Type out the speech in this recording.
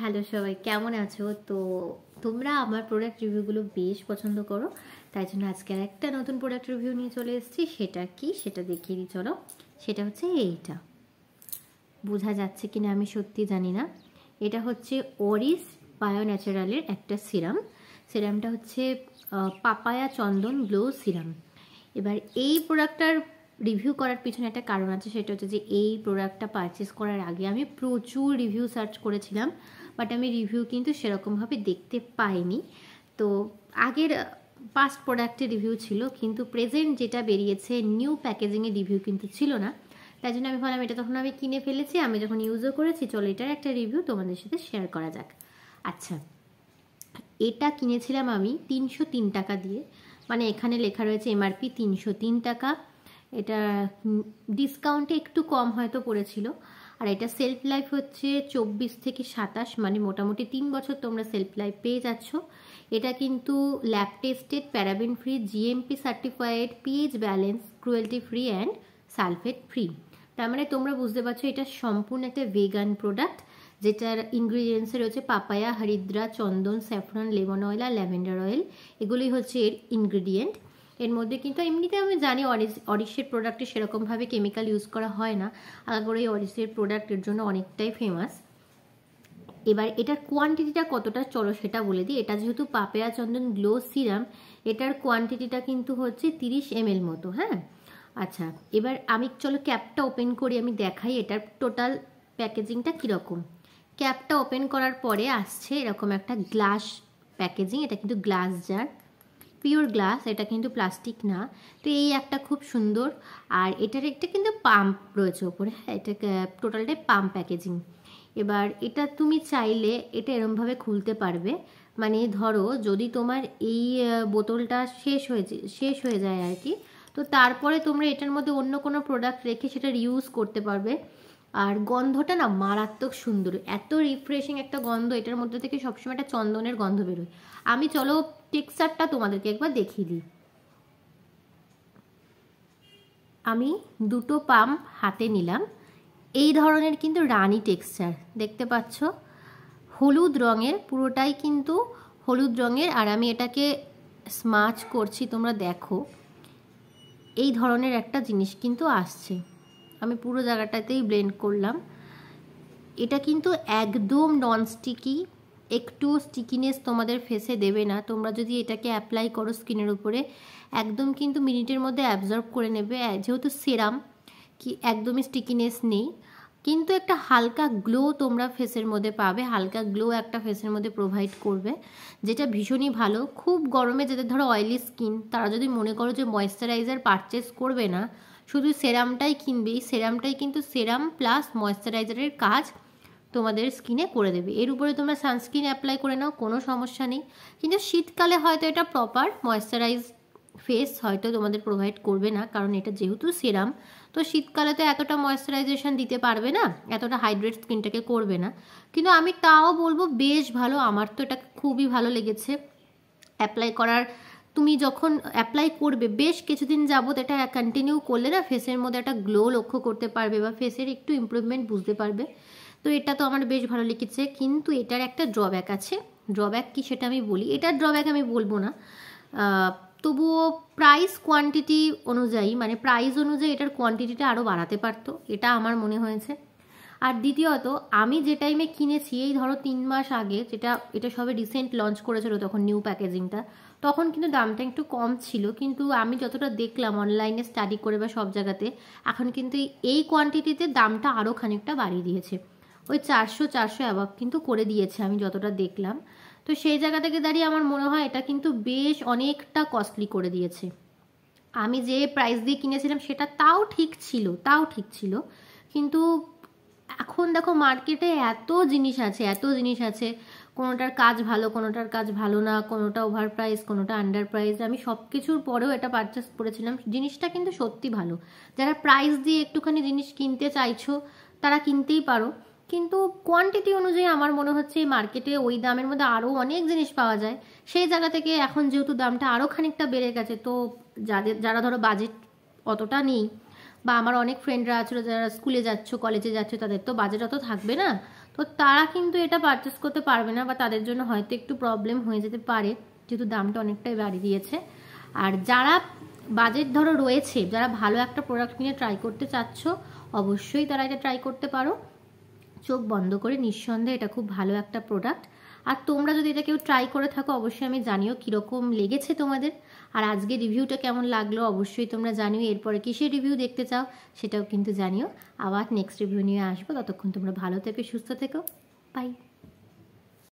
Hello সবাই, কেমন আছো? তো তোমরা আমার প্রোডাক্ট রিভিউগুলো বেশ পছন্দ করো, তাই জন্য আজকে একটা নতুন প্রোডাক্ট রিভিউ নিয়ে চলে এসেছি। সেটা কি সেটা দেখিয়ে দিই চলো। সেটা হচ্ছে এইটা, বোঝা যাচ্ছে কিনা আমি সত্যি জানি না। এটা হচ্ছে অরিস বায়ো ন্যাচারালের একটা সিরামটা হচ্ছে পাপায়া চন্দন গ্লো সিরাম। এবার এই প্রোডাক্টটার রিভিউ করার পিছনে একটা কারণ আছে, সেটা হচ্ছে যে এই প্রোডাক্টটা পারচেস করার আগে আমি প্রচুর রিভিউ সার্চ করেছিলাম, বাট আমি রিভিউ কিন্তু সেরকমভাবে দেখতে পাইনি। তো আগের পাস্ট প্রোডাক্টের রিভিউ ছিল, কিন্তু প্রেজেন্ট যেটা বেরিয়েছে নিউ প্যাকেজিংয়ের রিভিউ কিন্তু ছিল না। তাই জন্য আমি ভাবলাম এটা তখন আমি কিনে ফেলেছি, আমি যখন ইউজও করেছি, চলো এটার একটা রিভিউ তোমাদের সাথে শেয়ার করা যাক। আচ্ছা, এটা কিনেছিলাম আমি 303 টাকা দিয়ে, মানে এখানে লেখা রয়েছে এমআরপি 303 টাকা। এটা ডিসকাউন্টে একটু কম হয়তো পড়েছিল। আর এটা সেলফ লাইফ হচ্ছে 24 থেকে 27, মানে মোটামুটি 3 বছর তোমরা সেলফ লাইফ পেয়ে যাচ্ছ। এটা কিন্তু lab tested, paraben free, GMP certified, pH balance, cruelty free and sulphate free. তার মানে তোমরা বুঝতে পারছো এটা সম্পূর্ণ একটা ভেগান প্রোডাক্ট, যেটার ইনগ্রিডিয়েন্টসে রয়েছে পাপায়া, হরিদ্রা, চন্দন, স্যাফরন, লেমন অয়েল আর ল্যাভেন্ডার অয়েল। এগুলোই হচ্ছে এর ইনগ্রিডিয়েন্ট। এর মধ্যে কিন্তু এমনিতে আমি জানি অরিসের প্রোডাক্টে সেরকমভাবে কেমিক্যাল ইউজ করা হয় না, আলাদা করে এই অরিসের প্রোডাক্টের জন্য অনেকটাই ফেমাস। এবার এটার কোয়ান্টিটিটা কতটা চলো সেটা বলে দিই। এটা যেহেতু পাপায়া চন্দন গ্লো সিরাম, এটার কোয়ান্টিটিটা কিন্তু হচ্ছে 30 ml মতো। হ্যাঁ, আচ্ছা, এবার আমি চলো ক্যাপটা ওপেন করি, আমি দেখাই এটার টোটাল প্যাকেজিংটা কীরকম। ক্যাপটা ওপেন করার পরে আসছে এরকম একটা গ্লাস প্যাকেজিং। এটা কিন্তু গ্লাস জার, পিওর গ্লাস, এটা কিন্তু প্লাস্টিক না। তো এই একটা খুব সুন্দর। আর এটার একটা কিন্তু পাম্প রয়েছে ওপরে। হ্যাঁ, এটা টোটালটাই পাম্প প্যাকেজিং। এবার এটা তুমি চাইলে এটা এরমভাবে খুলতে পারবে, মানে ধরো যদি তোমার এই বোতলটা শেষ হয়ে যায় আর কি, তো তারপরে তোমরা এটার মধ্যে অন্য কোনো প্রোডাক্ট রেখে সেটা রিউজ করতে পারবে। আর গন্ধটা না মারাত্মক সুন্দর, এত রিফ্রেশিং একটা গন্ধ, এটার মধ্যে থেকে সবসময় একটা চন্দনের গন্ধ বেরোয়। আমি চলো টেক্সচারটা তোমাদেরকে একবার দেখিয়ে দিই। আমি দুটো পাম্প হাতে নিলাম, এই ধরনের কিন্তু রানি টেক্সচার দেখতে পাচ্ছ, হলুদ রঙের, পুরোটাই কিন্তু হলুদ রঙের। আর আমি এটাকে স্মাচ করছি, তোমরা দেখো এই ধরনের একটা জিনিস কিন্তু আসছে। আমি পুরো জায়গাটাতেই ব্লেন্ড করলাম। এটা কিন্তু একদম নন স্টিকি, একটু স্টিকিনেস তোমাদের ফেসে দেবে না। তোমরা যদি এটাকে অ্যাপ্লাই করো স্কিনের উপরে, একদম কিন্তু মিনিটের মধ্যে অ্যাবজর্ব করে নেবে। যেহেতু সেরাম, কি একদমই স্টিকিনেস নেই, কিন্তু একটা হালকা গ্লো তোমরা ফেসের মধ্যে পাবে, হালকা গ্লো একটা ফেসের মধ্যে প্রোভাইড করবে, যেটা ভীষণই ভালো। খুব গরমে যাদের ধরো অয়েলি স্কিন, তারা যদি মনে করো যে ময়েশ্চারাইজার পারচেস করবে না, শুধু সেরামটাই কিনবে, এই সেরামটাই কিন্তু সেরাম প্লাস ময়েশ্চারাইজারের কাজ তোমাদের স্কিনে করে দেবে। এর উপরে তোমরা সানস্ক্রিন অ্যাপ্লাই করে নাও, কোনো সমস্যা নেই। কিন্তু শীতকালে হয়তো এটা প্রপার ময়েশ্চারাইজ ফেস হয়তো তোমাদের প্রোভাইড করবে না, কারণ এটা যেহেতু সেরাম, তো শীতকালে তো এতটা ময়েশ্চারাইজেশন দিতে পারবে না, এতটা হাইড্রেট স্কিনটাকে করবে না। কিন্তু আমি তাও বলবো বেশ ভালো, আমার তো এটা খুবই ভালো লেগেছে অ্যাপ্লাই করার। তুমি যখন অ্যাপ্লাই করবে বেশ কিছুদিন যাবত এটা কন্টিনিউ করলে না, ফেসের মধ্যে একটা গ্লো লক্ষ্য করতে পারবে বা ফেসের একটু ইমপ্রুভমেন্ট বুঝতে পারবে। তো এটা তো আমার বেশ ভালো লেগেছে, কিন্তু এটার একটা ড্রব্যাক আছে। ড্রব্যাক কি সেটা আমি বলি, এটার ড্রব্যাক আমি বলবো না, তবুও প্রাইস কোয়ান্টিটি অনুযায়ী, মানে প্রাইস অনুযায়ী এটার কোয়ান্টিটিটা আরও বাড়াতে পারতো, এটা আমার মনে হয়েছে। আর দ্বিতীয়ত, আমি যে টাইমে কিনেছি, এই ধরো 3 মাস আগে, এটা সবে রিসেন্ট লঞ্চ করেছিল তখন নিউ প্যাকেজিংটা, তখন কিন্তু দামটা একটু কম ছিল। কিন্তু আমি যতটা দেখলাম অনলাইনে স্টাডি করে বা সব জায়গাতে, এখন কিন্তু এই কোয়ান্টিটিতে দামটা আরও খানিকটা বাড়িয়ে দিয়েছে, ওই 400 অ্যাবাভ কিন্তু করে দিয়েছে আমি যতটা দেখলাম। তো সেই জায়গা থেকে দাঁড়িয়ে আমার মনে হয় এটা কিন্তু বেশ অনেকটা কস্টলি করে দিয়েছে। আমি যে প্রাইস দিয়ে কিনেছিলাম সেটা তাও ঠিক ছিল, কিন্তু এখন দেখো মার্কেটে এত জিনিস আছে, কোনোটার কাজ ভালো, কোনোটার কাজ ভালো না, কোনোটা ওভার প্রাইস, কোনোটা আন্ডার প্রাইস। আমি সব কিছুর পরেও এটা পারচেস করেছিলাম, জিনিসটা কিন্তু সত্যি ভালো। যারা প্রাইস দিয়ে একটুখানি জিনিস কিনতে চাইছো তারা কিনতেই পারো, কিন্তু কোয়ান্টিটি অনুযায়ী আমার মনে হচ্ছে মার্কেটে ওই দামের মধ্যে আরও অনেক জিনিস পাওয়া যায়। সেই জায়গা থেকে এখন যেহেতু দামটা আরও খানিকটা বেড়ে গেছে, তো যারা ধরো বাজেট অতটা নেই, বা আমার অনেক ফ্রেন্ডরা আছে যারা স্কুলে যাচ্ছ, কলেজে যাচ্ছ, তাদের তো বাজেট অত থাকবে না, তো তারা কিন্তু এটা পারচেস করতে পারবে না, বা তাদের জন্য হয়তো একটু প্রবলেম হয়ে যেতে পারে, যেহেতু দামটা অনেকটাই বাড়িয়ে দিয়েছে। আর যারা বাজেট ধরো রয়েছে, যারা ভালো একটা প্রোডাক্ট নিয়ে ট্রাই করতে চাচ্ছ, অবশ্যই তারা এটা ট্রাই করতে পারো চোখ বন্ধ করে। নিঃসন্দেহে এটা খুব ভালো একটা প্রোডাক্ট। আর তোমরা যদি এটা কেউ ট্রাই করে থাকো, অবশ্যই আমি জানিও কীরকম লেগেছে তোমাদের। আর আজকে রিভিউটা কেমন লাগলো অবশ্যই তোমরা জানিও। এরপরে কিসের রিভিউ দেখতে চাও সেটাও কিন্তু জানিও। আবার নেক্সট রিভিউ নিয়ে আসবো। ততক্ষণ তোমরা ভালো থেকো, সুস্থ থেকো। বাই।